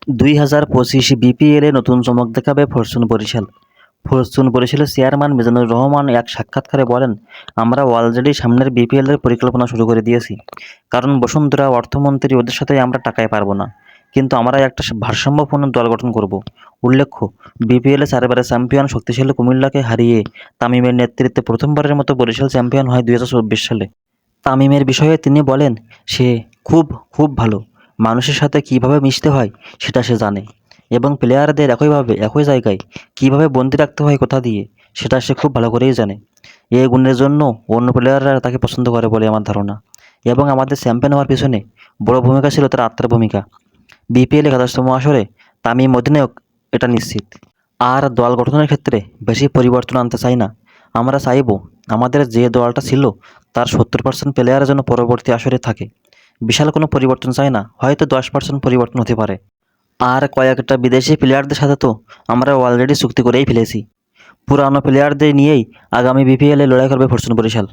2025 বিপিএলে নতুন চমক দেখাবে ফরচুন বরিশাল। ফরচুন বরিশালের চেয়ারম্যান মিজানুর রহমান এক সাক্ষাৎকারে বলেন, আমরা অলরেডি সামনের বিপিএলের পরিকল্পনা শুরু করে দিয়েছি। কারণ বসুন্ধরা অর্থমন্ত্রী ওদের সাথে আমরা টাকায় পারবো না, কিন্তু আমরা একটা ভারসাম্যপূর্ণ দল গঠন করব। উল্লেখ্য, বিপিএলে 4বারের চ্যাম্পিয়ন শক্তিশালী কুমিল্লাকে হারিয়ে তামিমের নেতৃত্বে প্রথমবারের মতো বরিশাল চ্যাম্পিয়ন হয় 2024 সালে। তামিমের বিষয়ে তিনি বলেন, সে খুব খুব ভালো। মানুষের সাথে কীভাবে মিশতে হয় সেটা সে জানে, এবং প্লেয়ারদের একইভাবে একই জায়গায় কীভাবে বন্দি রাখতে হয় কোথা দিয়ে সেটা সে খুব ভালো করেই জানে। এই গুণের জন্য অন্য প্লেয়াররা তাকে পছন্দ করে বলে আমার ধারণা, এবং আমাদের চ্যাম্পিয়ন হওয়ার পিছনে বড় ভূমিকা ছিল তার আত্মার ভূমিকা। বিপিএল 11তম আসরে তামিম অধিনায়ক, এটা নিশ্চিত। আর দল গঠনের ক্ষেত্রে বেশি পরিবর্তন আনতে চাই না। আমরা চাইব আমাদের যে দলটা ছিল তার 70% প্লেয়ার যেন পরবর্তী আসরে থাকে। বিশাল কোনো পরিবর্তন চাই না, হয়তো 10% পরিবর্তন হতে পারে। আর কয়েকটা বিদেশি প্লেয়ারদের সাথে তো আমরা অলরেডি চুক্তি করেই ফেলেছি। পুরানো প্লেয়ারদের নিয়েই আগামী বিপিএলে লড়াই করবে ফরচুন বরিশাল।